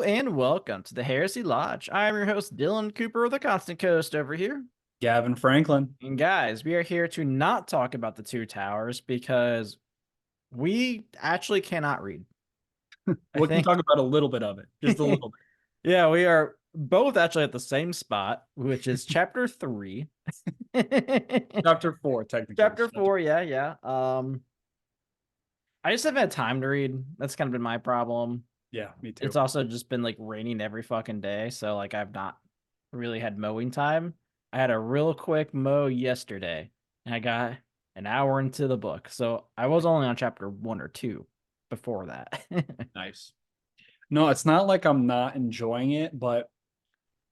and welcome to the Heresy Lodge. I'm your host, Dylan Cooper of the Constant Coast over here. Gavin Franklin. And guys, we are here to not talk about the Two Towers because we actually cannot read. I We can think, talk about a little bit of it, just a little yeah, we are both actually at the same spot, which is chapter 3. bit. Chapter 4, technically. Chapter 4, yeah. I just haven't had time to read. That's kind of been my problem. Yeah, me too. It's also just been like raining every fucking day, so like I've not really had mowing time. I had a real quick mow yesterday, and I got an hour into the book, so I was only on chapter 1 or 2 before that. Nice. No, it's not like I'm not enjoying it, but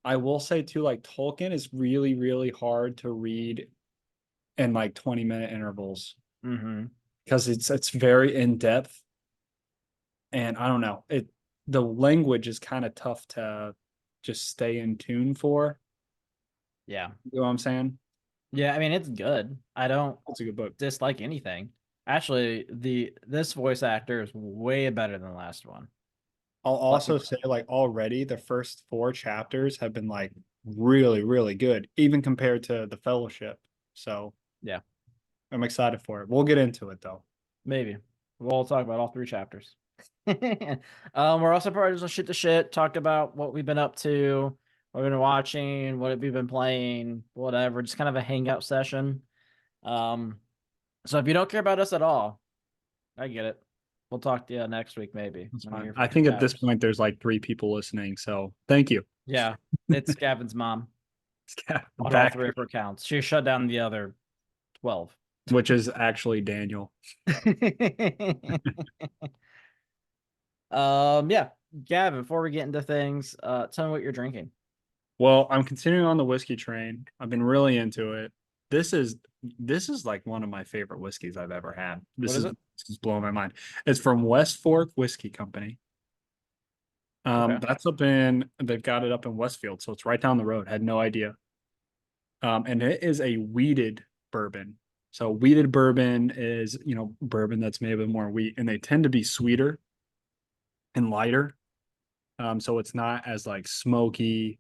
I will say too, like Tolkien is really, really hard to read in like 20-minute intervals Mm-hmm. because it's very in depth, and I don't know, the language is kind of tough to just stay in tune for. Yeah. You know what I'm saying? Yeah, I mean it's good. I don't It's a good book. dislike anything. Actually, this voice actor is way better than the last one. I'll Like, also say, like, already the first 4 chapters have been like really, really good, even compared to the Fellowship. So yeah, I'm excited for it. We'll get into it though. maybe. We'll talk about all 3 chapters. We're also probably just shit to shit, talk about what we've been up to, what we've been watching, what we've been playing, whatever. Just kind of a hangout session. So if you don't care about us at all, I get it. We'll talk to you next week, maybe. That's When fine. you're I think at this chapters. point there's like 3 people listening. So thank you. Yeah, it's Gavin's mom on all Back, 3 of her accounts. She shut down the other 12. which is actually Daniel. Yeah, Gavin, before we get into things, tell me what you're drinking. Well, I'm continuing on the whiskey train. I've been really into it. This is this is like one of my favorite whiskeys I've ever had. What is it? This is blowing my mind. It's from West Fork Whiskey Company. Okay. That's up in, they've got it up in Westfield, so it's right down the road. Had no idea. And it is a wheated bourbon. So wheated bourbon is, bourbon that's made with more wheat, and they tend to be sweeter and lighter. So it's not as like smoky,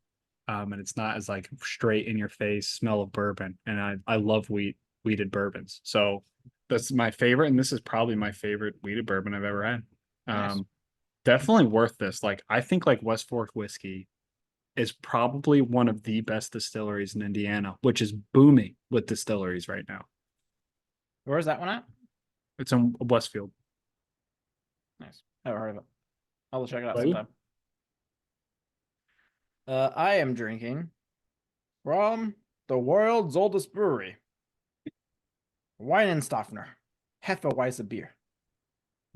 and it's not as like straight in your face smell of bourbon. And I love wheated bourbons. So that's my favorite, and this is probably my favorite wheated bourbon I've ever had. Nice. Definitely worth this. Like, I think like West Fork Whiskey is probably one of the best distilleries in Indiana, which is booming with distilleries right now. Where's that one at? It's in Westfield. Nice. Never heard of it. I'll check it out Right? sometime. I am drinking from the world's oldest brewery, Weinenstoffner Hefeweizen beer.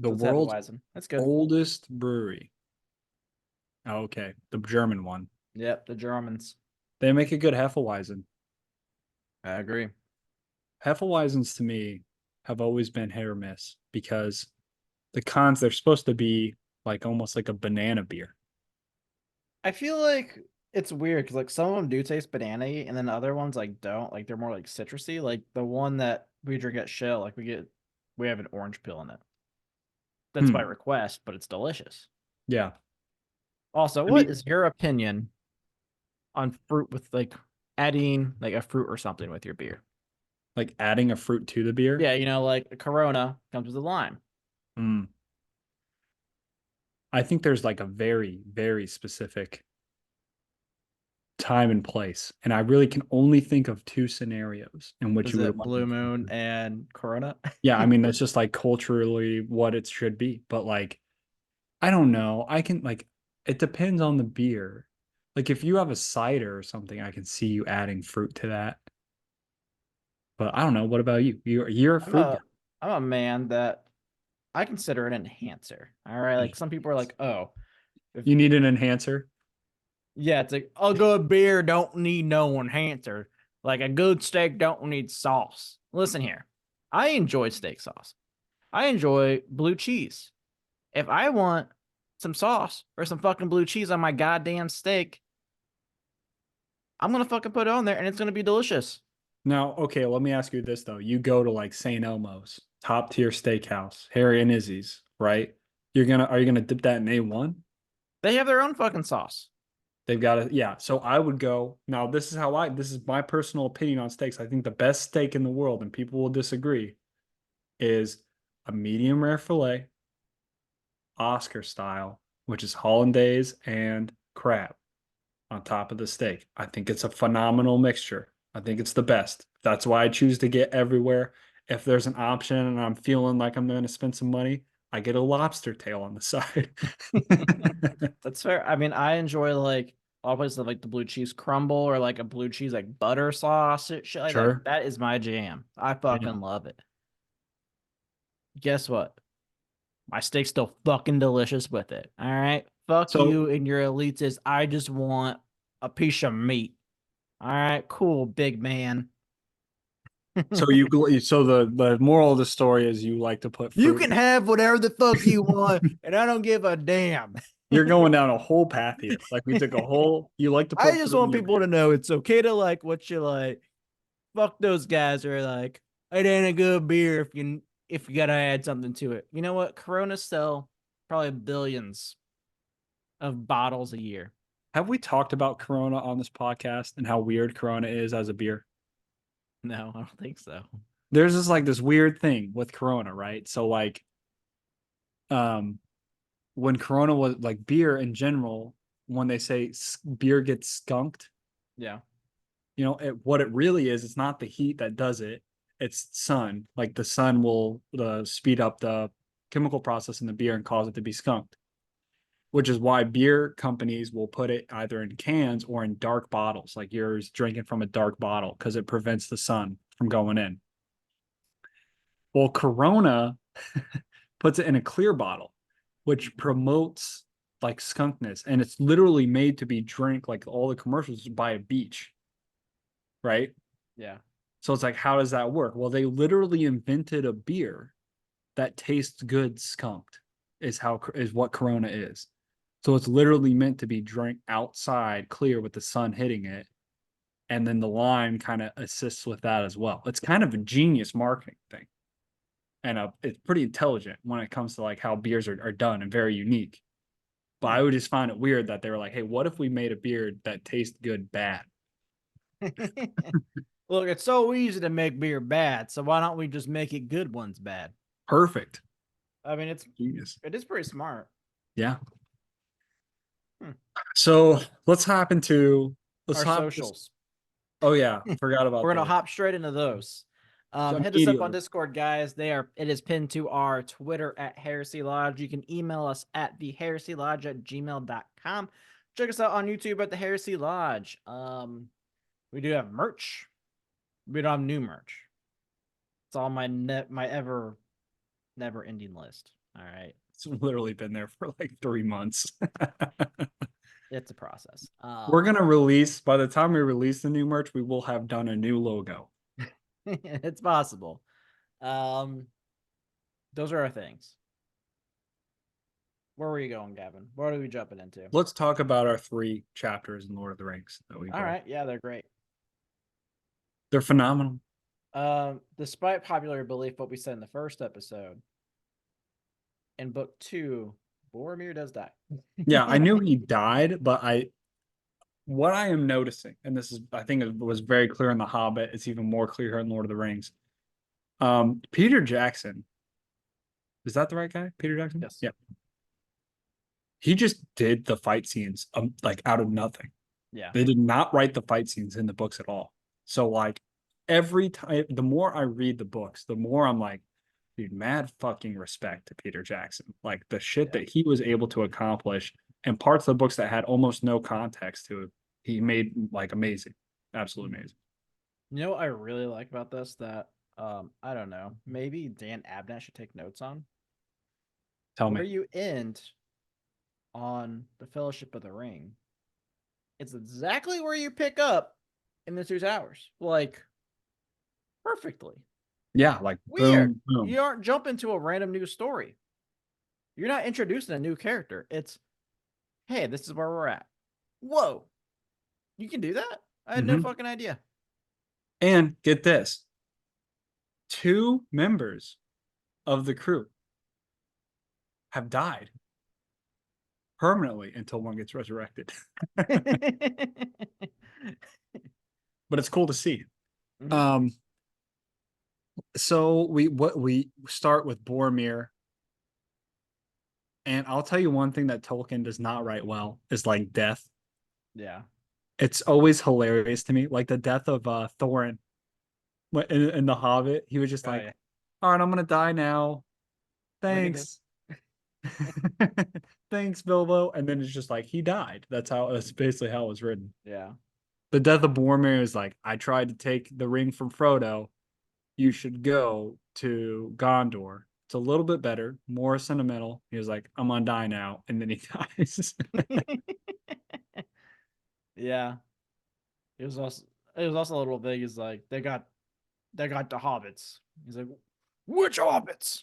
The So it's world's Hefeweizen. That's good. oldest brewery. Oh, okay, the German one. Yep, the Germans. They make a good Hefeweizen. I agree. Hefeweizens to me have always been hit or miss because they're supposed to be like almost like a banana beer. I feel like it's weird because like some of them do taste banana-y and then other ones like don't. Like they're more like citrusy. Like the one that we drink at Shell, like we have an orange peel in it. That's by Hmm. request, but it's delicious. Yeah. Also, I what mean, is your opinion on fruit with like adding like a fruit or something with your beer? like adding a fruit to the beer. Yeah, like a Corona comes with a lime. Hmm. I think there's like a very, very specific time and place. And I really can only think of 2 scenarios in which Is you would it want Blue to. Moon and Corona? Yeah, I mean, that's just like culturally what it should be. But like, I don't know. I can like, it depends on the beer. Like if you have a cider or something, I can see you adding fruit to that. But I don't know. What about you? You're a I'm fruit guy. a I'm a man that I consider an enhancer. All right. Like some people are like, oh, if You need an enhancer. yeah, it's like a good beer don't need no enhancer. Like a good steak don't need sauce. Listen here. I enjoy steak sauce. I enjoy blue cheese. If I want some sauce or some fucking blue cheese on my goddamn steak, I'm gonna fucking put it on there and it's gonna be delicious. Now, okay, let me ask you this though. You go to like St. Elmo's, top tier steakhouse, Harry and Izzy's, right? Are you gonna dip that in A1? They have their own fucking sauce. They've got it. Yeah. So I would go. Now, this is my personal opinion on steaks. I think the best steak in the world, and people will disagree, is a medium rare filet, Oscar style, which is hollandaise and crab on top of the steak. I think it's a phenomenal mixture. I think it's the best. That's why I choose to get everywhere. If there's an option and I'm feeling like I'm going to spend some money, I get a lobster tail on the side. That's fair. I mean, I enjoy like all places like the blue cheese crumble or like a blue cheese like butter sauce, shit like that. Sure. That is my jam. I Yeah. fucking love it. Guess what? My steak's still fucking delicious with it. All right. Fuck So you and your elites. I just want a piece of meat. All right. Cool, big man. the moral of the story is you like to put You fruit. can have whatever the fuck you want, and I don't give a damn. You're going down a whole path here. Like we took a whole. You like to I put just fruit in want your people to know it's okay to like what you like. Fuck those guys who are like, it ain't a good beer if you gotta add something to it. You know what? Corona sell probably billions of bottles a year. Have we talked about Corona on this podcast and how weird Corona is as a beer? No, I don't think so. There's just like this weird thing with Corona, right? So like, when Corona was like beer in general, when they say beer gets skunked, Yeah. what it really is, it's not the heat that does it. It's sun. Like the sun will speed up the chemical process in the beer and cause it to be skunked, which is why beer companies will put it either in cans or in dark bottles, like you're drinking from a dark bottle, because it prevents the sun from going in. Well, Corona puts it in a clear bottle, which promotes like skunkness. And it's literally made to be drank like all the commercials by a beach. Right. Yeah. So it's like, how does that work? Well, they literally invented a beer that tastes good skunked, is what Corona is. So it's literally meant to be drank outside clear with the sun hitting it. And then the lime kind of assists with that as well. It's kind of a genius marketing thing. And it's pretty intelligent when it comes to like how beers are done and very unique. But I would just find it weird that they were like, hey, what if we made a beer that tastes good bad? Look, it's so easy to make beer bad, so why don't we just make it good ones bad? Perfect. I mean, it is pretty smart. Yeah. So let's hop into our socials. Oh yeah, forgot about. We're gonna hop straight into those. Hit us up on Discord, guys. It is pinned to our Twitter at Heresy Lodge. You can email us at theheresylodge@gmail.com. Check us out on YouTube at the Heresy Lodge. We do have merch. We don't have new merch. It's all my ever never ending list. All right. It's literally been there for like 3 months. It's a process. We're gonna release, by the time we release the new merch, we will have done a new logo. It's possible. Those are our things. Where were you going, Gavin? What are we jumping into? Let's talk about our 3 chapters in Lord of the Rings that we All right, yeah, they're great. They're phenomenal. Despite popular belief, what we said in the first episode, in book 2, Boromir does die. Yeah, I knew he died, but what I am noticing, and this is, I think it was very clear in The Hobbit, it's even more clear here in Lord of the Rings. Peter Jackson, is that the right guy? Peter Jackson? Yes. Yeah. He just did the fight scenes like out of nothing. Yeah. They did not write the fight scenes in the books at all. So like every time, the more I read the books, the more I'm like, dude, mad fucking respect to Peter Jackson. Like the shit that he was able to accomplish, and parts of the books that had almost no context to it, he made like amazing. Absolutely amazing. You know what I really like about this that I don't know, maybe Dan Abnett should take notes on? Tell me. Where you end on the Fellowship of the Ring, it's exactly where you pick up in the 2 Towers. Like, perfectly. Yeah, like weird. Boom, boom. You aren't jumping to a random new story. You're not introducing a new character. It's, hey, this is where we're at. Whoa. You can do that? I had no fucking idea. And get this. 2 members of the crew have died. permanently until one gets resurrected. But it's cool to see. Mhm. Um, so we start with Boromir, and I'll tell you one thing that Tolkien does not write well is like death. Yeah. It's always hilarious to me, like the death of Thorin in The Hobbit. He was just Oh like, yeah. "All right, I'm gonna die now. Look at this. Thanks, thanks, Bilbo." And then it's just like he died. That's basically how it was written. Yeah. The death of Boromir is like, I tried to take the ring from Frodo. You should go to Gondor. It's a little bit better, more sentimental. He was like, I'm gonna die now, and then he dies. Yeah. It was also it was also a little big. Is like they got the hobbits. He's like, which hobbits?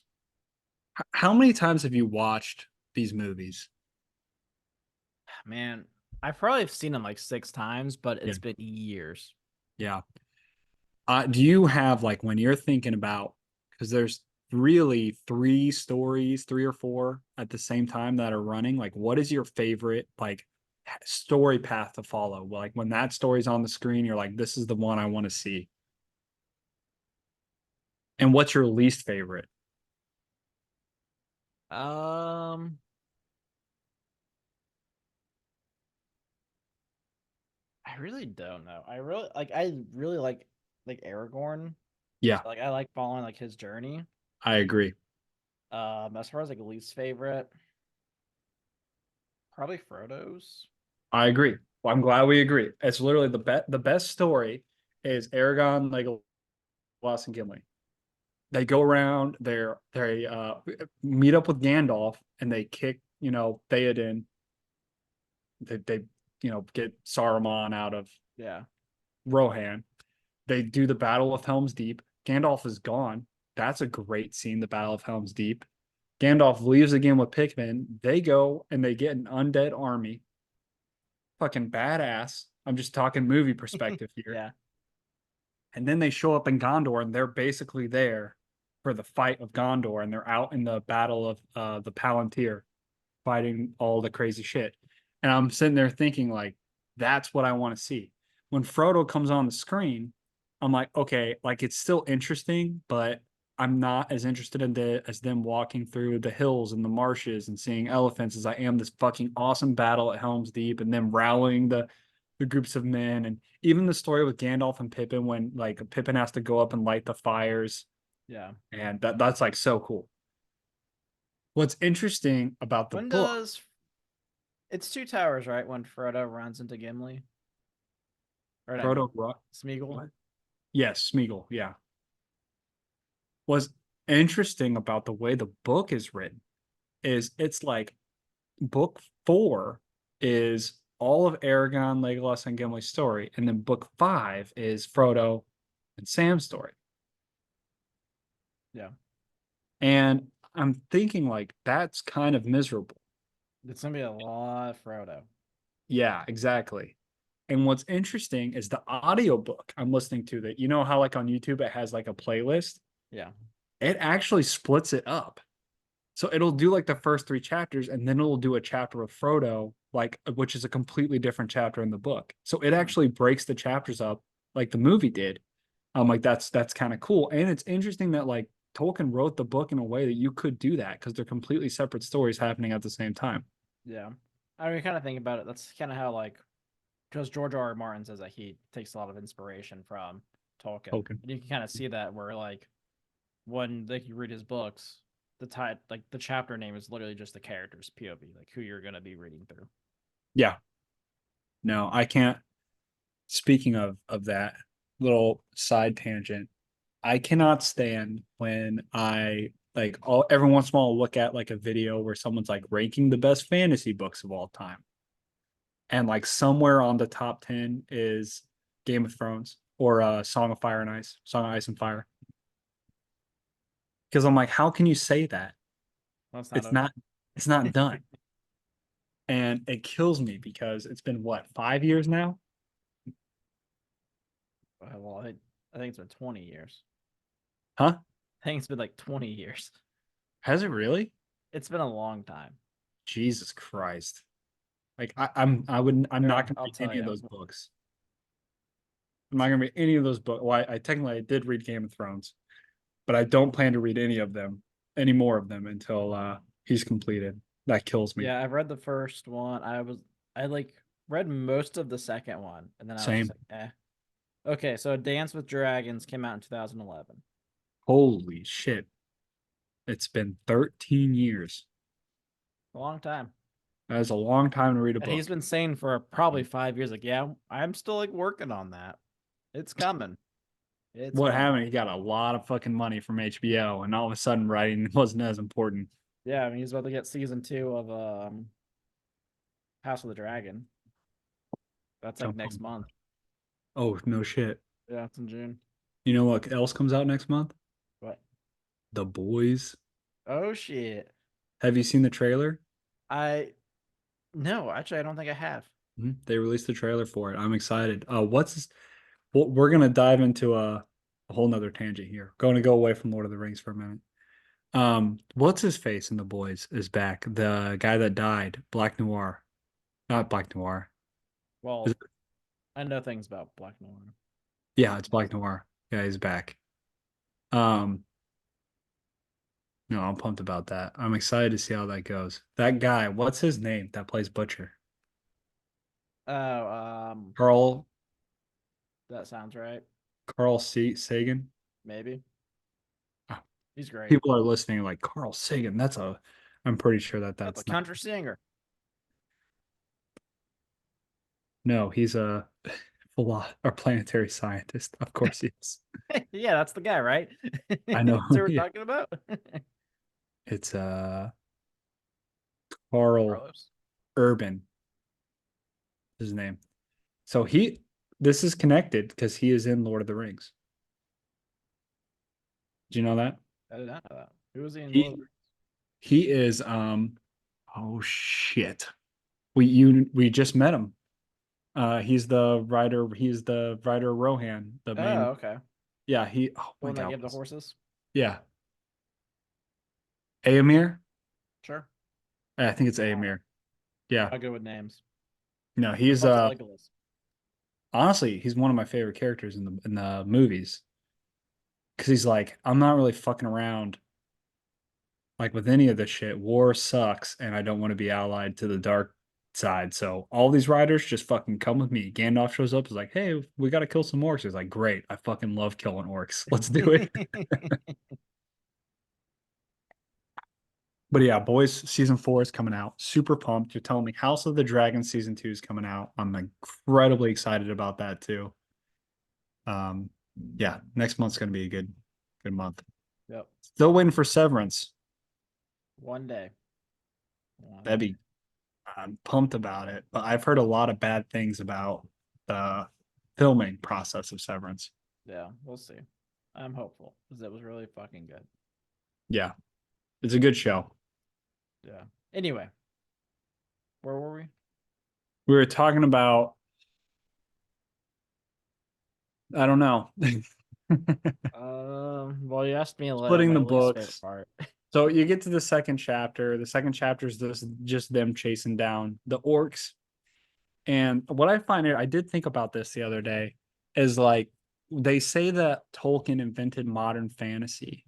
How many times have you watched these movies? Man, I probably have seen them like 6 times, but Yeah. it's been years. Yeah. Do you have like when you're thinking about because there's really three stories, three or four at the same time that are running? Like, what is your favorite like story path to follow? Like when that story's on the screen, you're like, this is the one I want to see. And what's your least favorite? Um, I really don't know. I really like Aragorn. Yeah, So like I like following like his journey. I agree. As far as like least favorite, probably Frodo's. I agree. Well, I'm glad we agree. It's literally the best story is Aragon, Legolas, and Gimli. They go around, they meet up with Gandalf and they kick, Theoden. They get Saruman out of Yeah. Rohan. They do the Battle of Helm's Deep. Gandalf is gone. That's a great scene, the Battle of Helm's Deep. Gandalf leaves again with Pikmin. They go and they get an undead army. Fucking badass. I'm just talking movie perspective here. Yeah. And then they show up in Gondor and they're basically there for the fight of Gondor and they're out in the battle of the Palantir fighting all the crazy shit. And I'm sitting there thinking like that's what I want to see. When Frodo comes on the screen, I'm like, okay, like it's still interesting, but I'm not as interested in as them walking through the hills and the marshes and seeing elephants as I am this fucking awesome battle at Helm's Deep and them rallying the groups of men and even the story with Gandalf and Pippin when like Pippin has to go up and light the fires Yeah. and that's like so cool. What's interesting about the When book, does it's Two Towers, right? When Frodo runs into Gimli. Or not Frodo, Gimli. Smeagol. what? Yes, Smeagol, yeah. What's interesting about the way the book is written is it's like book four is all of Aragon, Legolas, and Gimli's story, and then book five is Frodo and Sam's story. Yeah. And I'm thinking like that's kind of miserable. It's gonna be a lot of Frodo. Yeah, exactly. And what's interesting is the audiobook I'm listening to that, you know how like on YouTube it has like a playlist? Yeah. It actually splits it up. So it'll do like the first three chapters and then it'll do a chapter of Frodo, like which is a completely different chapter in the book. So it Hmm. actually breaks the chapters up like the movie did. I'm like, that's kind of cool. And it's interesting that like Tolkien wrote the book in a way that you could do that because they're completely separate stories happening at the same time. Yeah. I mean, kind of think about it. That's kind of how like because George R. R. Martin says that he takes a lot of inspiration from Tolkien. Tolkien. And you can kind of see that where like when like you read his books, like the chapter name is literally just the character's POV, like who you're gonna be reading through. Yeah. No, I can't. Speaking of that little side tangent, I cannot stand when I like all every once in a while I'll look at like a video where someone's like ranking the best fantasy books of all time. And like somewhere on the top 10 is Game of Thrones or Song of Fire and Ice, Song of Ice and Fire. Because I'm like, how can you say that? That's not It's over. not it's not done. And it kills me because it's been what, 5 years now? Well, I think it's been 20 years. Huh? I think it's been like 20 years. Has it really? It's been a long time. Jesus Christ. Like I'm Here, not gonna I'll read tell any of you. those books. I'm not gonna read any of those books. Well, I technically I did read Game of Thrones, but I don't plan to read any of them, any more of them until he's completed. That kills me. Yeah, I've read the first one. I like read most of the second one, and then I was just Same. like, eh. Okay, so Dance with Dragons came out in 2011. Holy shit. It's been 13 years. A long time. That is a long time to read a And he's book. been saying for probably 5 years, like, yeah, I'm still like working on that. It's coming. It's What coming. happened? He got a lot of fucking money from HBO, and all of a sudden writing wasn't as important. Yeah, I mean he's about to get season 2 of House of the Dragon. That's like next month. Oh, no shit. Yeah, it's in June. You know what else comes out next month? What? The Boys. Oh shit. Have you seen the trailer? I No, actually I don't think I have. They released the trailer for it. I'm excited. Well, we're gonna dive into a whole nother tangent here. Going to go away from Lord of the Rings for a minute. What's his face in The Boys is back. The guy that died, Black Noir. Not Black Noir. Is Well, it- I know things about Black Noir. Yeah, it's Black Noir. Yeah, he's back. Um, no, I'm pumped about that. I'm excited to see how that goes. That guy, what's his name that plays Butcher? Oh, Carl that sounds right. Carl Sagan. Maybe. Ah, He's great. people are listening like Carl Sagan. I'm pretty sure That's a that's not. country singer. No, he's a planetary scientist. Of course he is. Yeah, that's the guy, right? I know. That's what we're Yeah. talking about. It's Carl Carlos. Urban, his name. So this is connected because he is in Lord of the Rings. Do you know that? I did not know that. Who was he in Lord of He the Rings? he is oh shit. We just met him. He's the writer Rohan, the Oh, main. okay. Yeah, oh The my one that god. gave the horses? Yeah. Aemir? Sure. I think it's Uh, Aemir. Yeah. I'll go with names. No, What he's about the Legolas? honestly, he's one of my favorite characters in the movies. Cause he's like, I'm not really fucking around like with any of this shit. War sucks, and I don't want to be allied to the dark side. So all these riders just fucking come with me. Gandalf shows up, is like, hey, we gotta kill some orcs. He's like, great, I fucking love killing orcs. Let's do it. But yeah, boys, season 4 is coming out. Super pumped. You're telling me House of the Dragon season 2 is coming out. I'm incredibly excited about that too. Um, yeah, next month's gonna be a good month. Yep. Still waiting for Severance. One day. One That'd day. be I'm pumped about it, but I've heard a lot of bad things about the filming process of Severance. Yeah, we'll see. I'm hopeful because it was really fucking good. Yeah, it's a good show. Yeah. Anyway, where were we? We were talking about, I don't know, Well, you asked me splitting my the least favorite books. part. So you get to the second chapter. The second chapter is just them chasing down the orcs. And what I find here, I did think about this the other day, is like they say that Tolkien invented modern fantasy.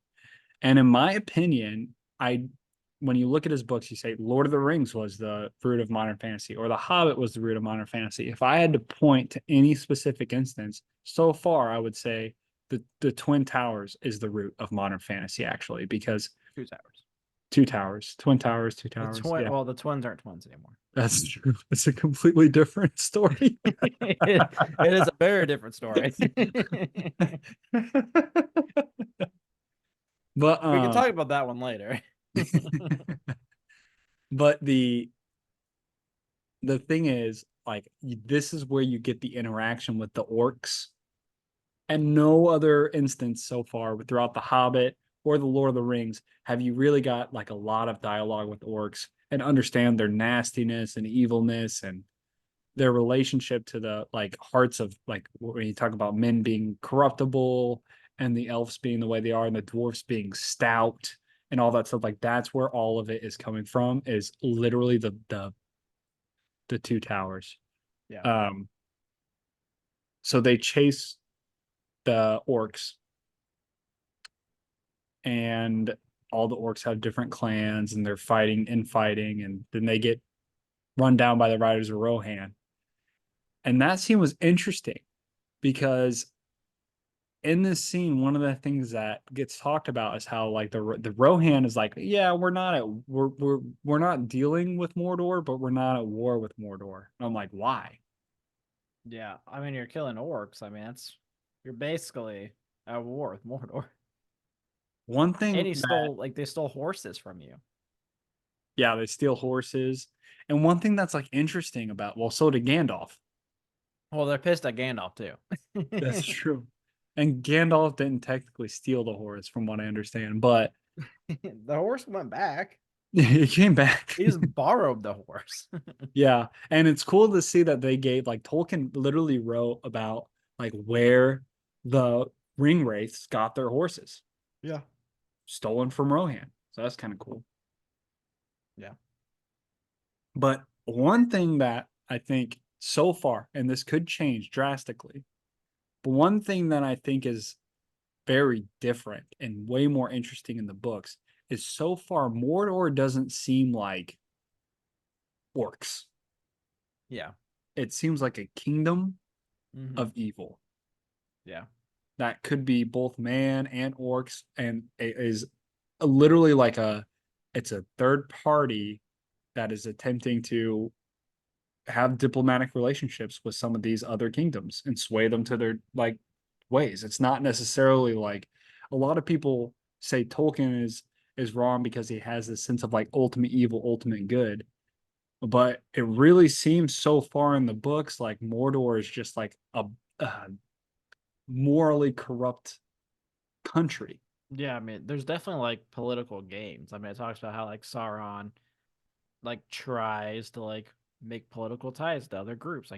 And in my opinion, when you look at his books, you say Lord of the Rings was the root of modern fantasy, or The Hobbit was the root of modern fantasy. If I had to point to any specific instance, so far I would say the Twin Towers is the root of modern fantasy, actually, because Two towers. two towers, Twin Towers, two The towers. twin. Yeah, Well, the twins aren't twins anymore. that's true. It's a completely different story. It is a very different story. But We can talk about that one later. but the thing is, like, this is where you get the interaction with the orcs, and no other instance so far throughout the Hobbit or the Lord of the Rings have you really got like a lot of dialogue with orcs and understand their nastiness and evilness and their relationship to the like hearts of, like, when you talk about men being corruptible and the elves being the way they are and the dwarfs being stout and all that stuff. Like that's where all of it is coming from. Is literally the two towers. Yeah. Um, so they chase the orcs, and all the orcs have different clans, and they're fighting, infighting, and then they get run down by the riders of Rohan. And that scene was interesting because in this scene, one of the things that gets talked about is how like the Rohan is like, yeah, we're not dealing with Mordor, but we're not at war with Mordor. And I'm like, why? Yeah. I mean, you're killing orcs. I mean, you're basically at war with Mordor. One And thing that they stole horses from you. yeah, they steal horses. And one thing that's like interesting about well, so did Gandalf. Well, they're pissed at Gandalf too. That's true. And Gandalf didn't technically steal the horse, from what I understand, but The horse went back. he came back. He just borrowed the horse. Yeah, and it's cool to see that they gave like Tolkien literally wrote about like where the ring wraiths got their horses Yeah. stolen from Rohan. So that's kind of cool. Yeah. But one thing that I think so far, and this could change drastically, but one thing that I think is very different and way more interesting in the books is so far Mordor doesn't seem like orcs. Yeah. It seems like a kingdom Mm-hmm. of evil Yeah. that could be both man and orcs, and it is literally like it's a third party that is attempting to have diplomatic relationships with some of these other kingdoms and sway them to their like ways. It's not necessarily like a lot of people say Tolkien is wrong because he has this sense of like ultimate evil, ultimate good. But it really seems so far in the books like Mordor is just like a morally corrupt country. Yeah, I mean, there's definitely like political games. I mean, it talks about how like Sauron like tries to like make political ties to other groups.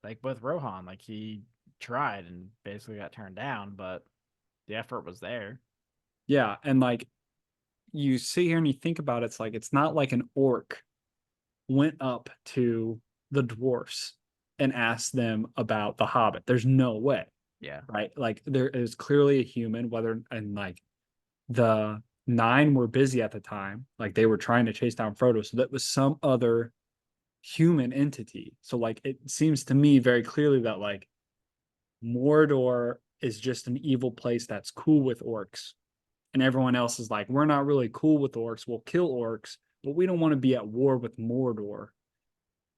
Like with Rohan, like he tried and basically got turned down, but the effort was there. Yeah, and like you sit here and you think about it, it's like it's not like an orc went up to the dwarfs and asked them about the Hobbit. There's no way, Yeah. right? Like there is clearly a human, whether and like the nine were busy at the time, like they were trying to chase down Frodo, so that was some other human entity. So like it seems to me very clearly that like Mordor is just an evil place that's cool with orcs. And everyone else is like, we're not really cool with orcs. We'll kill orcs, but we don't want to be at war with Mordor.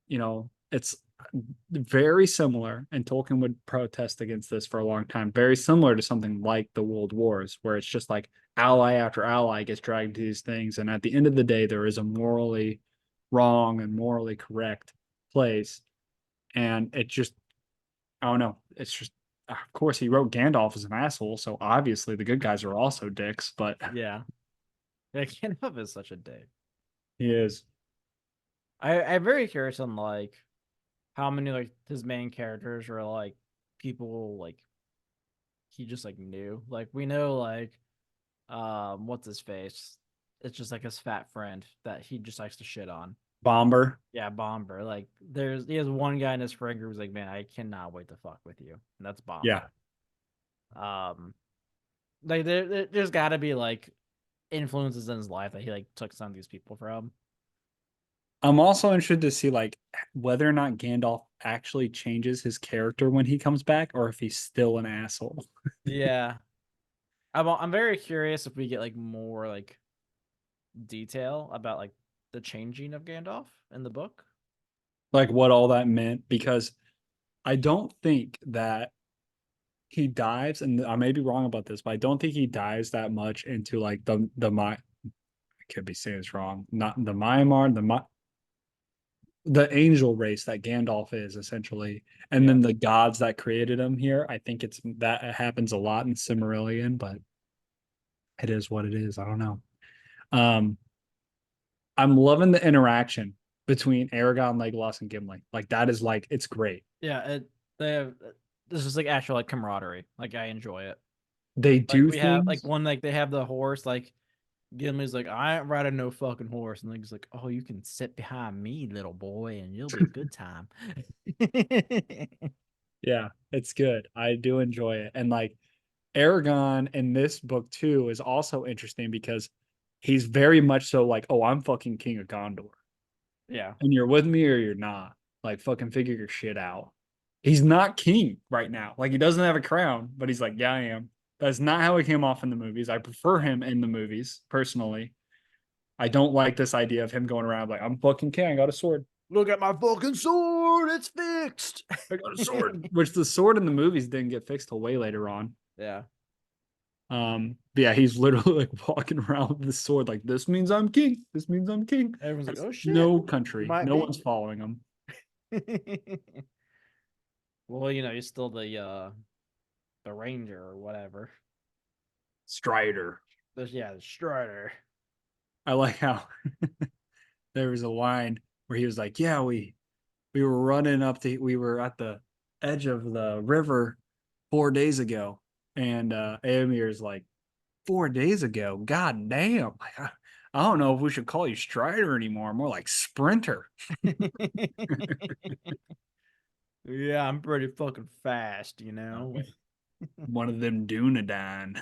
You know, it's very similar, and Tolkien would protest against this for a long time. Very similar to something like the World Wars, where it's just like ally after ally gets dragged into these things. And at the end of the day, there is a morally wrong and morally correct place. And it just, I don't know. It's just, of course, he wrote Gandalf as an asshole. So obviously the good guys are also dicks, but Yeah. Yeah, Gandalf is such a dick. he is. I'm very curious on like how many like his main characters are like people like he just like knew. Like we know like what's his face? It's just like his fat friend that he just likes to shit on. Bomber. Yeah, Bomber. Like he has one guy in his friend group who's like, man, I cannot wait to fuck with you. And that's Yeah. Bomber. Um like there's gotta be like influences in his life that he like took some of these people from. I'm also interested to see like whether or not Gandalf actually changes his character when he comes back, or if he's still an asshole. Yeah. I'm very curious if we get like more like detail about like the changing of Gandalf in the book. Like what all that meant, because I don't think that he dives, and I may be wrong about this, but I don't think he dives that much into like the my I could be saying this wrong. Not the Myanmar, the angel race that Gandalf is essentially, and Yeah. then the gods that created him here. I think it's that it happens a lot in Silmarillion, but it is what it is. I don't know. Um, I'm loving the interaction between Aragon, Legolas, and Gimli. Like that is like it's great. Yeah, they have this is like actual like camaraderie. Like I enjoy it. They Like do we have like things. one like they have the horse like Gimli's like, I ain't riding no fucking horse. And Link's like, oh, you can sit behind me, little boy, and you'll be a good time. Yeah, it's good. I do enjoy it. And like Aragon in this book too is also interesting because he's very much so like, oh, I'm fucking king of Gondor. Yeah. And you're with me or you're not. Like fucking figure your shit out. He's not king right now. Like he doesn't have a crown, but he's like, yeah, I am. That's not how he came off in the movies. I prefer him in the movies personally. I don't like this idea of him going around like, I'm fucking king. I got a sword. Look at my fucking sword. It's fixed. I got a sword. Which the sword in the movies didn't get fixed till way later on. Yeah. But yeah, he's literally like walking around with the sword, like this means I'm king. This means I'm king. Everyone's like, That's oh shit. no You country. might No be. one's following him. Well, you're still the ranger or whatever. Strider. The Strider. I like how there was a line where he was like, yeah, we were running up to we were at the edge of the river 4 days ago. And Amir's like, 4 days ago. God damn. Like, I don't know if we should call you Strider anymore. More like Sprinter. Yeah, I'm pretty fucking fast, you know. One of them Dunedain.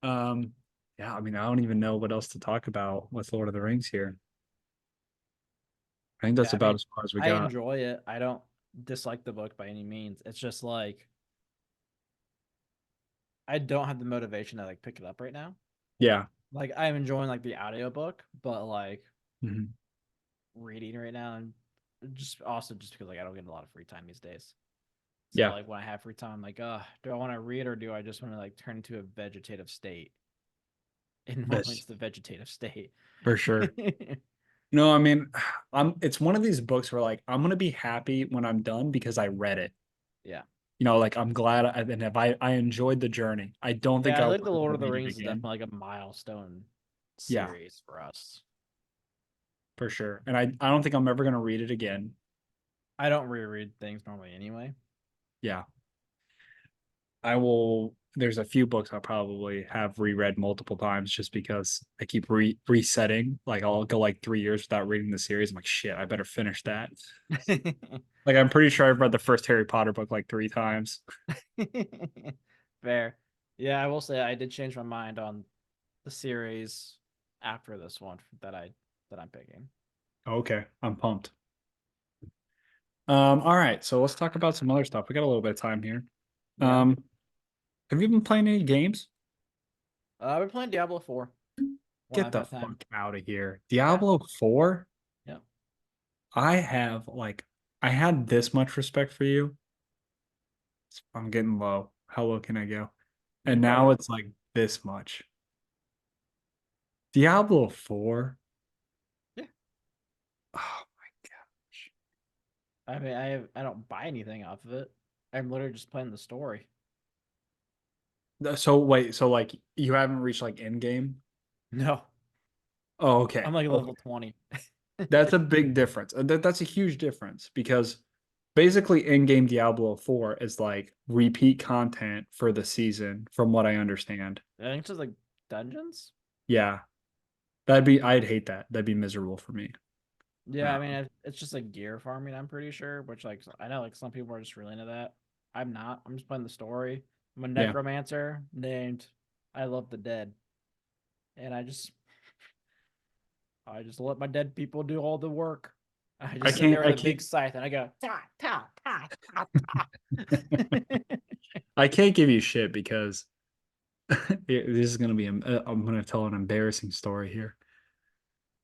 Um, yeah, I mean, I don't even know what else to talk about with Lord of the Rings here. I think Yeah, that's I mean, about as far as we I got. enjoy it. I don't dislike the book by any means. It's just like I don't have the motivation to like pick it up right now. Yeah. Like I'm enjoying like the audiobook, but like Mhm. reading right now and just because like I don't get a lot of free time these days. So Yeah. like when I have free time, I'm like, do I want to read or do I just want to like turn into a vegetative state? And normally This it's the vegetative state. for sure. No, I mean, it's one of these books where like I'm gonna be happy when I'm done because I read it. Yeah. Like I'm glad and if I enjoyed the journey. I don't think Yeah, I I think would the Lord ever of the read it Rings is again. definitely like a milestone Yeah, series for us. for sure. And I don't think I'm ever gonna read it again. I don't reread things normally anyway. Yeah. I will. There's a few books I probably have reread multiple times just because I keep resetting. Like I'll go like 3 years without reading the series. I'm like, shit, I better finish that. Like I'm pretty sure I've read the first Harry Potter book like 3 times. Fair. Yeah, I will say I did change my mind on the series after this one that I'm picking. Okay, I'm pumped. All right, so let's talk about some other stuff. We got a little bit of time here. Yeah. Um, have you been playing any games? I've been playing Diablo 4 when Get I've the had time. fuck out of here. Yeah. Diablo 4? Yeah. I have like I had this much respect for you. I'm getting low. How low can I go? You And can probably now go. it's like this much. Diablo 4. Yeah. Oh I mean, I don't buy anything off of it. I'm literally just playing the story. my God. So wait, so like you haven't reached like end game? No, Oh, okay. I'm like Okay. level 20. That's a big difference. That's a huge difference because basically in-game Diablo 4 is like repeat content for the season, from what I understand. I think it's just like dungeons. Yeah. I'd hate that. That'd be miserable for me. Yeah, Uh, I mean it's just like gear farming. I'm pretty sure, which like I know like some people are just really into that. I'm not. I'm just playing the story. I'm a yeah. necromancer named I Love the Dead, and I just let my dead people do all the work. I I just sit there can't with I a big can't scythe and I go ta ta ta ta ta. I can't give you shit because this is gonna be. I'm gonna tell an embarrassing story here.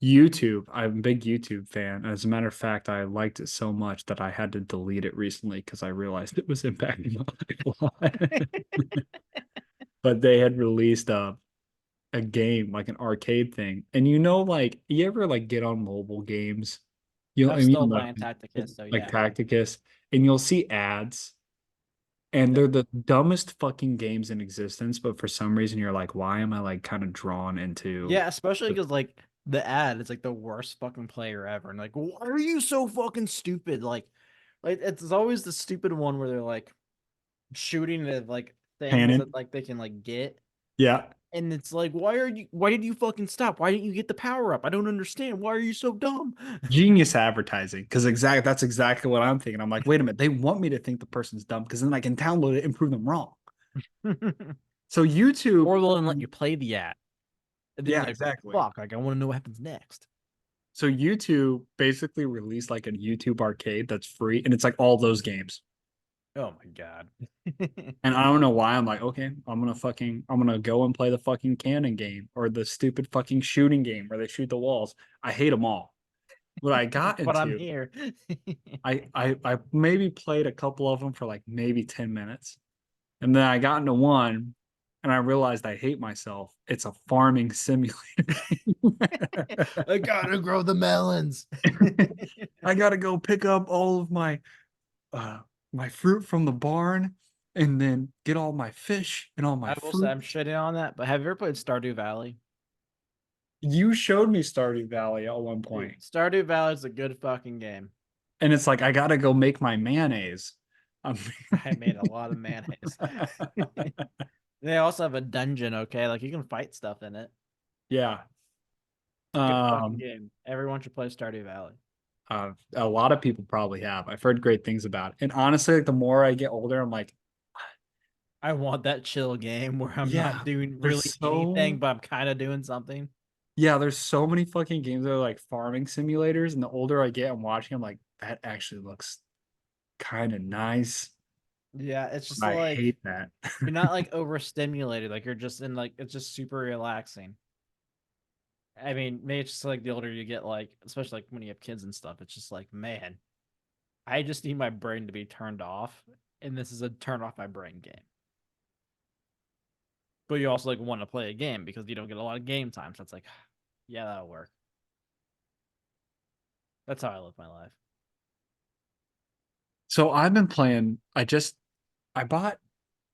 YouTube. I'm a big YouTube fan. As a matter of fact, I liked it so much that I had to delete it recently because I realized it was impacting my life a lot. But they had released a game like an arcade thing, and like you ever like get on mobile games, I'm and still know playing Tacticus, so like yeah. Tacticus, and you'll see ads and Yeah. they're the dumbest fucking games in existence, but for some reason you're like, why am I like kind of drawn into Yeah, especially because like the ad is like the worst fucking player ever, and like, why are you so fucking stupid? Like it's always the stupid one where they're like shooting at like things Cannon. that like they can like get. Yeah. And it's like, why did you fucking stop? Why didn't you get the power up? I don't understand. Why are you so dumb? Genius advertising. Because that's exactly what I'm thinking. I'm like, wait a minute, they want me to think the person's dumb because then I can download it and prove them wrong. So YouTube, Or they'll even let you play the app. And then you're yeah, like, exactly. fuck, like I want to know what happens next. So YouTube basically released like a YouTube arcade that's free, and it's like all those games. Oh my god. And I don't know why I'm like, okay, I'm gonna go and play the fucking cannon game or the stupid fucking shooting game where they shoot the walls. I hate them all. What I got But I'm into, here. I maybe played a couple of them for like maybe 10 minutes. And then I got into one and I realized I hate myself. It's a farming simulator. I gotta grow the melons. I gotta go pick up all of uh my fruit from the barn and then get all my fish and all my I will say fruit. I'm shitting on that, but have you ever played Stardew Valley? You showed me Stardew Valley at one Dude, point, Stardew Valley is a good fucking game. and it's like I gotta go make my mayonnaise. Um, I made a lot of mayonnaise. They also have a dungeon, okay? Like you can fight stuff in it. yeah. It's a good fucking Um, game. Everyone should play Stardew Valley. a lot of people probably have. I've heard great things about it. And honestly, like, the more I get older, I'm like, I want that chill game where I'm not yeah, doing there's really anything, so but I'm kind of doing something. yeah, there's so many fucking games that are like farming simulators, and the older I get, I'm watching, I'm like, that actually looks kind of nice. Yeah, it's just I like hate that. you're not like overstimulated. Like you're just in like it's just super relaxing. I mean, maybe it's just like the older you get, like especially like when you have kids and stuff, it's just like, man, I just need my brain to be turned off, and this is a turn off my brain game. But you also like want to play a game because you don't get a lot of game time. So it's like, yeah, that'll work. That's how I live my life. So I've been playing, I bought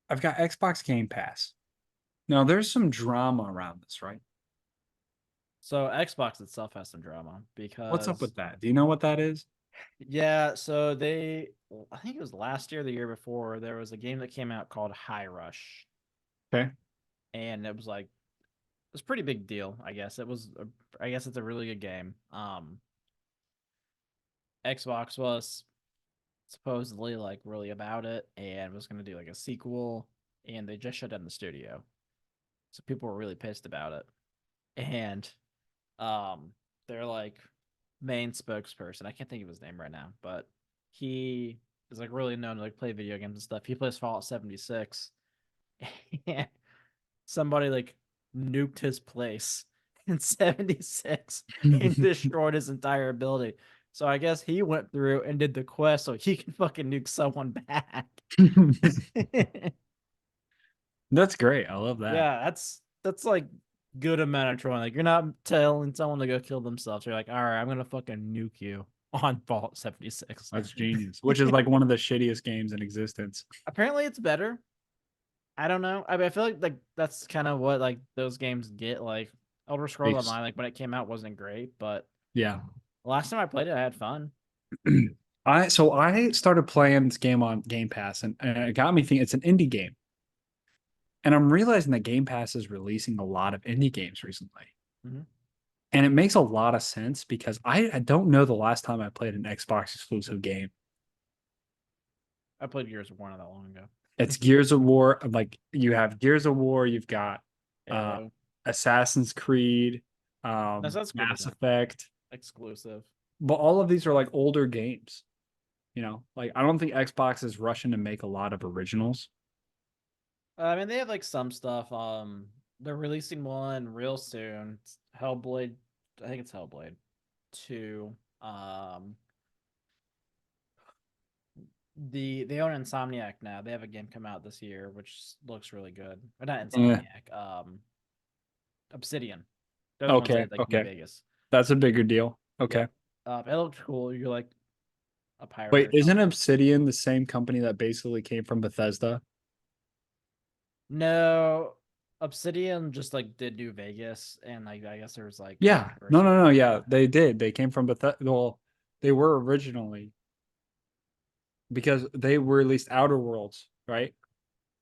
I've got Xbox Game Pass. Now there's some drama around this, right? So Xbox itself has some drama What's up because with that? Do you know what that is? yeah, so I think it was last year, the year before, there was a game that came out called High Rush, Okay. and it was like it was a pretty big deal. I guess it's a really good game. Xbox was supposedly like really about it and was going to do like a sequel, and they just shut down the studio, so people were really pissed about it. And um, their like main spokesperson, I can't think of his name right now, but he is like really known to like play video games and stuff. He plays Fallout 76, and somebody like nuked his place in 76 and destroyed his entire building. So I guess he went through and did the quest so he can fucking nuke someone back. That's great. I love that. Yeah, that's like good amount of trolling. Like you're not telling someone to go kill themselves. You're like, all right, I'm gonna fucking nuke you on Fallout 76. That's genius. Which is like one of the shittiest games in existence. Apparently it's better. I don't know. I mean, I feel like that's kind of what like those games get. Like Elder Scrolls It's, Online, like when it came out wasn't great, but yeah. last time I played it, I had fun. I started playing this game on Game Pass, and it got me thinking it's an indie game. And I'm realizing that Game Pass is releasing a lot of indie games recently. Mhm. And it makes a lot of sense because I don't know the last time I played an Xbox exclusive game. I played Gears of War not that long ago. It's Gears of War. Like you have Gears of War, you've got uh Halo. Assassin's Creed, That's good Mass isn't Effect. exclusive. But all of these are like older games. You know, like I don't think Xbox is rushing to make a lot of originals. I mean, they have like some stuff. They're releasing one real soon. It's Hellblade. I think it's Hellblade 2. They own Insomniac now. They have a game come out this year which looks really good. Or not Yeah. Insomniac. Obsidian. They're the ones that Okay, did, like New okay. Vegas. That's a bigger deal. Okay. Yep. It looked cool. You're like a pirate Wait, or isn't something. Obsidian the same company that basically came from Bethesda? No, Obsidian just like did New Vegas, and like I guess there was like Yeah. No, controversy no, no. about Yeah, that. they did. They came from Bethesda. Well, they were originally because they released Outer Worlds, right?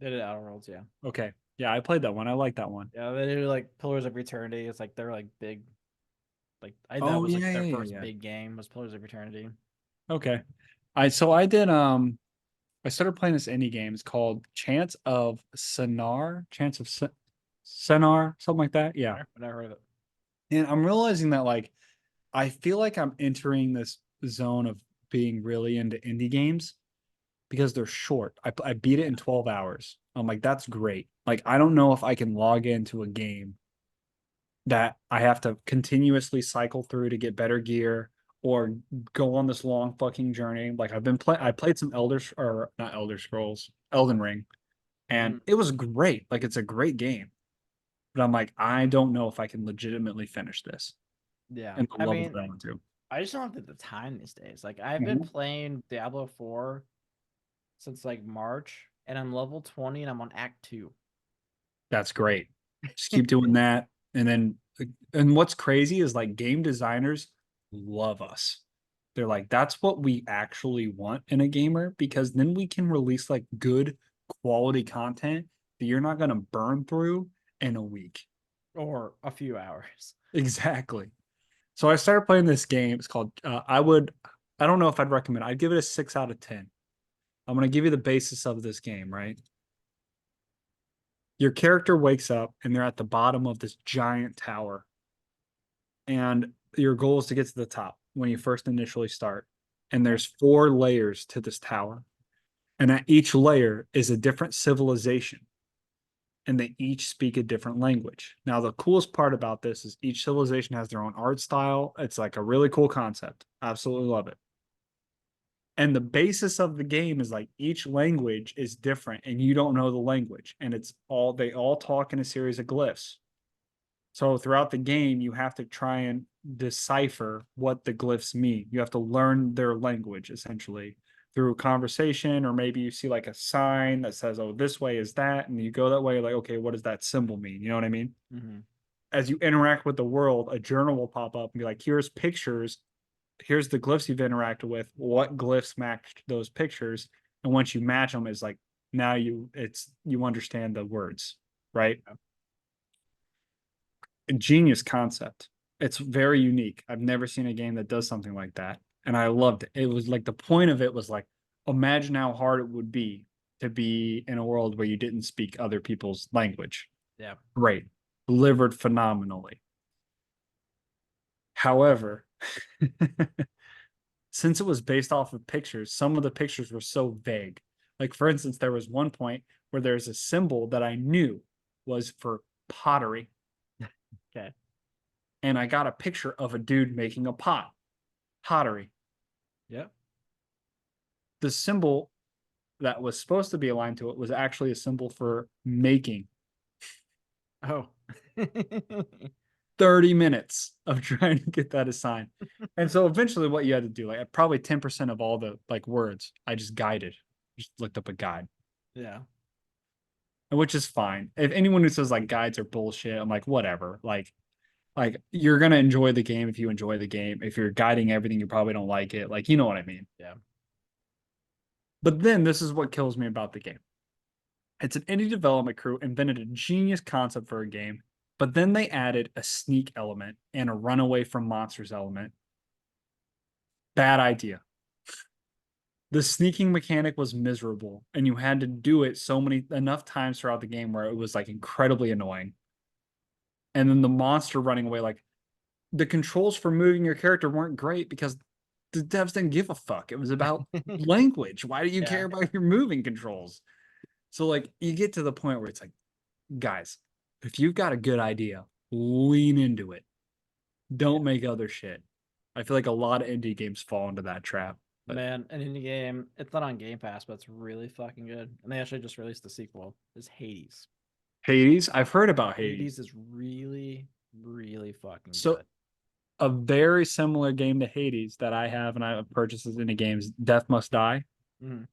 They did Outer Worlds, yeah. Okay. Yeah, I played that one. I like that one. Yeah, they do like Pillars of Eternity. It's like they're like big. Like that Oh was like yeah, their yeah, first yeah. big game was Pillars of Eternity. Okay. I did I started playing this indie game. It's called Chance of Senar, something like that. Yeah. I've never heard of it. And I'm realizing that like I feel like I'm entering this zone of being really into indie games because they're short. I beat it in 12 hours. I'm like, that's great. Like, I don't know if I can log into a game that I have to continuously cycle through to get better gear or go on this long fucking journey. Like I played some or not Elder Scrolls, Elden Ring, and Mm, it was great. Like it's a great game. But I'm like, I don't know if I can legitimately finish this yeah, and the I level mean, that I want to. I just don't have the time these days. Like I've been Mhm. playing Diablo 4 since like March, and I'm level 20, and I'm on Act 2. That's great. Just keep doing that. And then, and what's crazy is like game designers love us. They're like, that's what we actually want in a gamer because then we can release like good quality content that you're not going to burn through in a week. Or a few hours. Exactly. So I started playing this game. It's called, I don't know if I'd recommend it. I'd give it a 6 out of 10. I'm going to give you the basis of this game, right? Your character wakes up and they're at the bottom of this giant tower. And your goal is to get to the top when you first initially start. And there's 4 layers to this tower. And at each layer is a different civilization. And they each speak a different language. Now, the coolest part about this is each civilization has their own art style. It's like a really cool concept. Absolutely love it. And the basis of the game is like each language is different and you don't know the language. And they all talk in a series of glyphs. So throughout the game, you have to try and decipher what the glyphs mean. You have to learn their language essentially through conversation, or maybe you see like a sign that says, "Oh, this way is that," and you go that way. Like, okay, what does that symbol mean? You know what I mean? Mm-hmm. As you interact with the world, a journal will pop up and be like, "Here's pictures. Here's the glyphs you've interacted with. What glyphs match those pictures?" And once you match them, it's like now you understand the words, right? A genius concept. It's very unique. I've never seen a game that does something like that. And I loved it. It was like the point of it was like, imagine how hard it would be to be in a world where you didn't speak other people's language. Yeah. Great. Delivered phenomenally. However, since it was based off of pictures, some of the pictures were so vague. Like, for instance, there was one point where there's a symbol that I knew was for pottery. Okay. And I got a picture of a dude making a pottery. Yep. The symbol that was supposed to be aligned to it was actually a symbol for making. Oh. 30 minutes of trying to get that assigned. And so eventually what you had to do, like probably 10% of all the like words, I just looked up a guide. Yeah. Which is fine. If anyone who says like guides are bullshit, I'm like, whatever. Like you're gonna enjoy the game if you enjoy the game. If you're guiding everything, you probably don't like it. Like, you know what I mean? Yeah. But then this is what kills me about the game. It's an indie development crew invented a genius concept for a game, but then they added a sneak element and a runaway from monsters element. Bad idea. The sneaking mechanic was miserable, and you had to do it enough times throughout the game where it was like incredibly annoying. And then the monster running away, like the controls for moving your character weren't great because the devs didn't give a fuck. It was about language. Why do you Yeah. care about your moving controls? So like you get to the point where it's like, guys, if you've got a good idea, lean into it. Don't make other shit. I feel like a lot of indie games fall into that trap. But Man, an indie game. It's not on Game Pass, but it's really fucking good. And they actually just released the sequel. Is Hades. Hades, I've heard about Hades. Hades is really, really fucking So good. a very similar game to Hades that I have and I have purchased as indie games, Death Must Die. Mhm.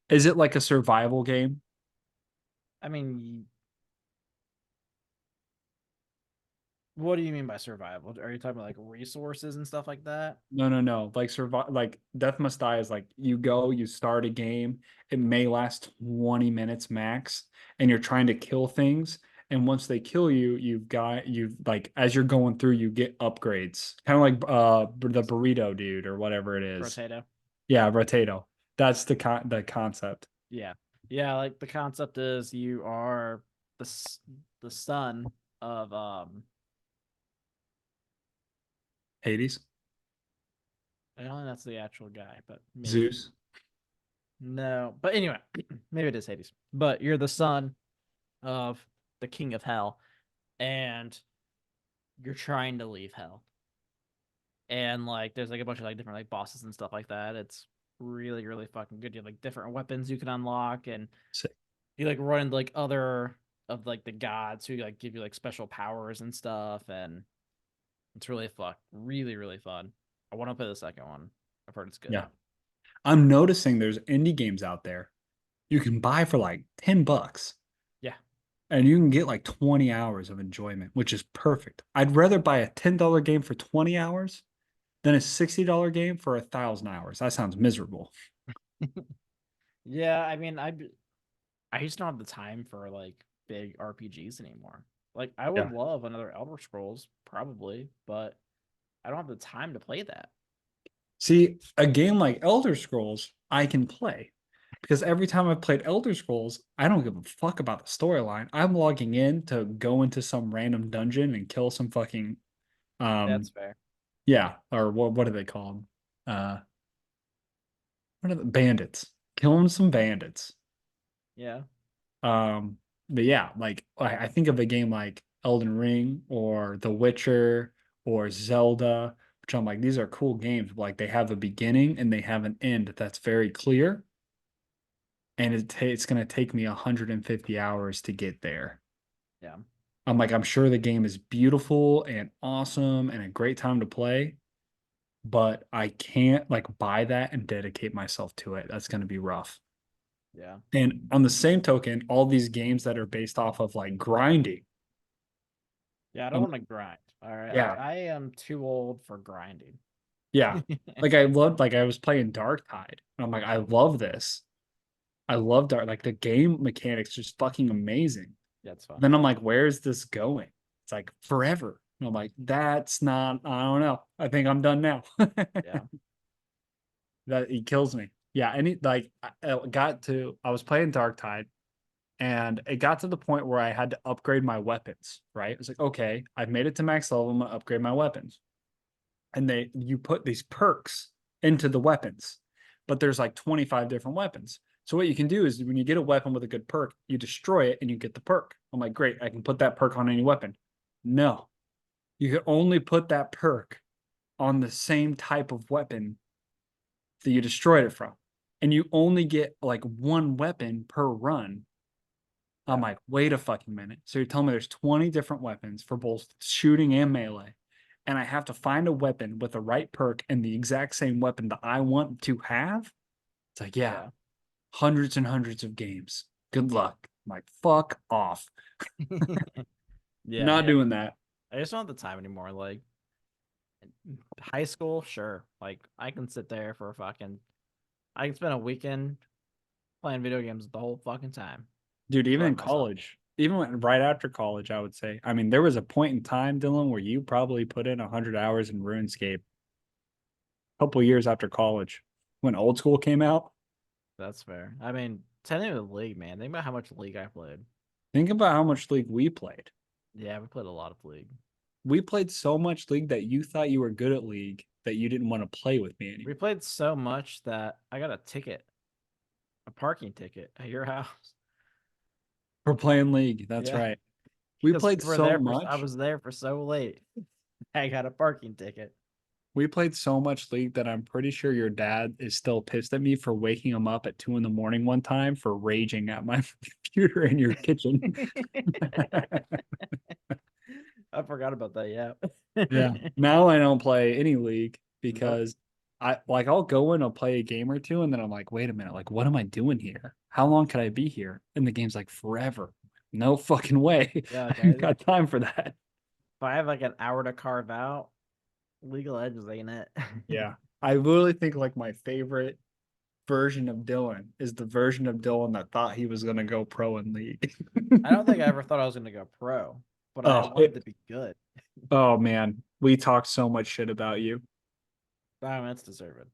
Is it like a survival game? I mean, What do you mean by survival? Are you talking about like resources and stuff like that? No. Like survive, like Death Must Die is like you go, you start a game. It may last 20 minutes max, and you're trying to kill things. And once they kill you, you've like as you're going through, you get upgrades, kind of like the burrito dude or whatever it is. Potato. Yeah, Rotato. That's the concept. Yeah. Yeah, like the concept is you are the son of Hades, I don't think that's the actual guy, but maybe. Zeus. No. But anyway, maybe it is Hades. But you're the son of the king of hell and you're trying to leave hell. And like there's like a bunch of like different like bosses and stuff like that. It's really, really fucking good. You have like different weapons you can unlock and Sick. you like run into like other of like the gods who like give you like special powers and stuff and it's really fun. Really, really fun. I want to play the second one. I've heard it's good. Yeah. I'm noticing there's indie games out there you can buy for like $10 Yeah. and you can get like 20 hours of enjoyment, which is perfect. I'd rather buy a $10 game for 20 hours than a $60 game for 1,000 hours. That sounds miserable. Yeah, I mean, I just don't have the time for like big RPGs anymore. Like I would Yeah. love another Elder Scrolls probably, but I don't have the time to play that. See, a game like Elder Scrolls, I can play because every time I've played Elder Scrolls, I don't give a fuck about the storyline. I'm logging in to go into some random dungeon and kill some fucking That's um fair. yeah, or what do they call them? Uh what are the bandits? Killing some bandits. Yeah. Um, but yeah, like I think of a game like Elden Ring or The Witcher or Zelda, which I'm like, these are cool games. Like they have a beginning and they have an end that's very clear. And it's going to take me 150 hours to get there. Yeah. I'm like, I'm sure the game is beautiful and awesome and a great time to play, but I can't like buy that and dedicate myself to it. That's going to be rough. Yeah. And on the same token, all these games that are based off of like grinding, Yeah, I don't I'm want to grind. All right. Like yeah, I am too old for grinding. yeah. Like I loved like I was playing Dark Tide. And I'm like, I love this. I love Dark like the game mechanics just fucking amazing. That's fun. Then I'm like, where's this going? It's like forever. And I'm like, that's not, I don't know. I think I'm done now. Yeah. That he kills me. Yeah, and like I was playing Dark Tide and it got to the point where I had to upgrade my weapons, right? It was like, okay, I've made it to max level, I'm gonna upgrade my weapons. And you put these perks into the weapons, but there's like 25 different weapons. So what you can do is when you get a weapon with a good perk, you destroy it and you get the perk. I'm like, great, I can put that perk on any weapon. No, you can only put that perk on the same type of weapon that you destroyed it from. And you only get like one weapon per run. I'm Yeah. like, wait a fucking minute. So you're telling me there's 20 different weapons for both shooting and melee. And I have to find a weapon with the right perk and the exact same weapon that I want to have? It's like, yeah, Yeah. hundreds and hundreds of games. Good luck. I'm like, fuck off. Yeah. Not Yeah. doing that. I just don't have the time anymore. Like high school, sure. Like I can sit there for a fucking I can spend a weekend playing video games the whole fucking time. Dude, even Enjoy in myself. college, right after college, I would say. I mean, there was a point in time, Dylan, where you probably put in 100 hours in RuneScape a couple years after college when old school came out. That's fair. I mean, technically the league, man. Think about how much league I played. Think about how much League we played. Yeah, we played a lot of league. We played so much League that you thought you were good at League that you didn't want to play with me We anymore. played so much that I got a parking ticket at your house. For playing League, that's Yeah, right. We because played so I much. was there for so late. I got a parking ticket. We played so much League that I'm pretty sure your dad is still pissed at me for waking him up at 2 in the morning one time for raging at my computer in your kitchen. I forgot about that. Yeah. Yeah. Now I don't play any League Nope. because I'll go in, I'll play a game or two, and then I'm like, wait a minute, like what am I doing here? How long could I be here? And the game's like forever. No fucking way. Yeah, I like haven't got time for that. If I have like an hour to carve out, Legal Edges ain't it. Yeah. I literally think like my favorite version of Dylan is the version of Dylan that thought he was going to go pro in league. I don't think I ever thought I was gonna go pro, but I Oh, wanted to be good. oh man, we talked so much shit about you. That's deserved.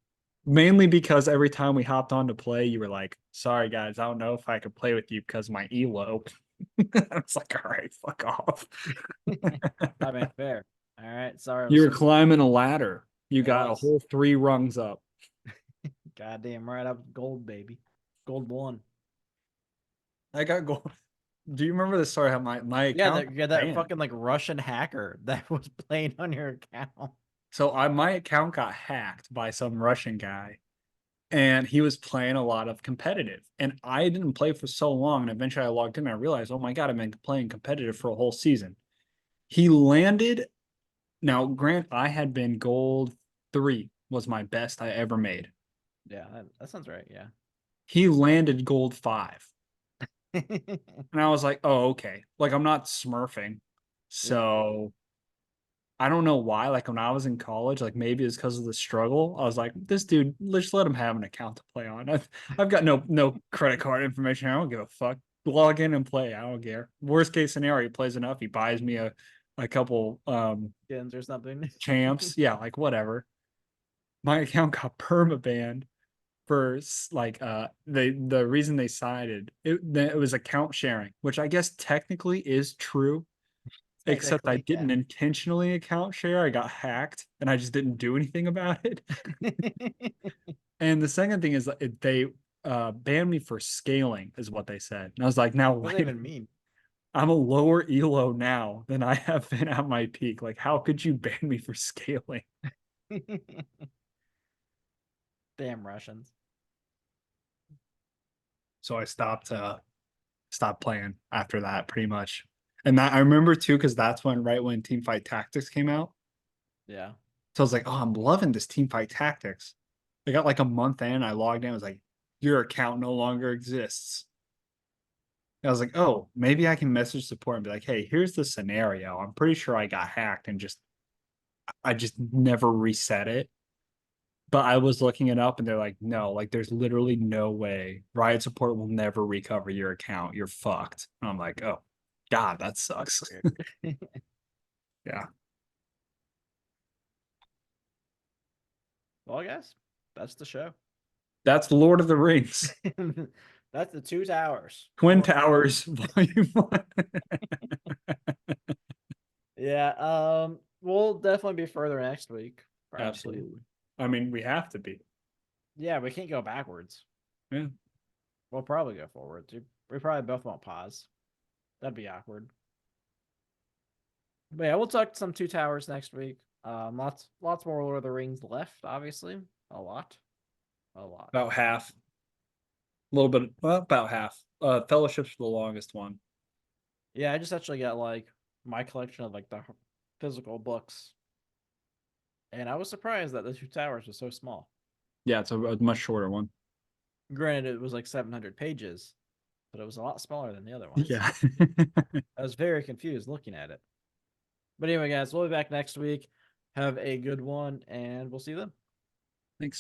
Mainly because every time we hopped on to play, you were like, "Sorry guys, I don't know if I could play with you because my elo." I was like, "All right, fuck off." I mean, fair. All right, sorry, I You was were climbing a ladder. You it got a was whole 3 rungs up. goddamn right. I was gold, baby, gold one. I got gold. Do you remember the story how my Yeah, account that got banned? fucking like Russian hacker that was playing on your account. So my account got hacked by some Russian guy, and he was playing a lot of competitive. And I didn't play for so long, and eventually I logged in and I realized, oh my god, I've been playing competitive for a whole season. He landed. Now, Grant, I had been gold 3 was my best I ever made. Yeah, that sounds right. Yeah. He landed gold 5. And I was like, oh, okay. Like I'm not smurfing. Yeah. So I don't know why. Like when I was in college, like maybe it's because of the struggle. I was like, this dude, let's let him have an account to play on. I've got no credit card information. I don't give a fuck. Log in and play. I don't care. Worst case scenario, he plays enough. He buys me a couple Skins or something. champs. Yeah, like whatever. My account got perma banned for like the reason they cited it was account sharing, which I guess technically is true, except I Technically, yeah. didn't intentionally account share. I got hacked and I just didn't do anything about it. And the second thing is they banned me for scaling, is what they said. And I was like, now What does wait, that even mean? I'm a lower elo now than I have been at my peak. Like, how could you ban me for scaling? Damn Russians. So I stopped playing after that pretty much. And that I remember too, because that's when right when Team Fight Tactics came out. Yeah. So I was like, oh, I'm loving this Team Fight Tactics. I got like a month in, I logged in, I was like, your account no longer exists. I was like, oh, maybe I can message support and be like, hey, here's the scenario. I'm pretty sure I got hacked and I just never reset it. But I was looking it up and they're like, no, like there's literally no way. Riot support will never recover your account. You're fucked. And I'm like, oh, God, that sucks. Yeah. Well, I guess that's the show. That's Lord of the Rings. That's the Two Towers. Twin Towers, Volume 1. Yeah. We'll definitely be further next week. Probably. Absolutely. I mean, we have to be. Yeah, we can't go backwards. Yeah. We'll probably go forwards. We probably both won't pause. That'd be awkward. But yeah, we'll talk some Two Towers next week. Lots more Lord of the Rings left, obviously. A lot. A lot. About half. A little bit, well, about half. Fellowship's the longest one. Yeah, I just actually got like my collection of like the physical books. And I was surprised that the Two Towers was so small. Yeah, it's a much shorter one. Granted, it was like 700 pages, but it was a lot smaller than the other ones. Yeah. I was very confused looking at it. But anyway, guys, we'll be back next week. Have a good one, and we'll see you then.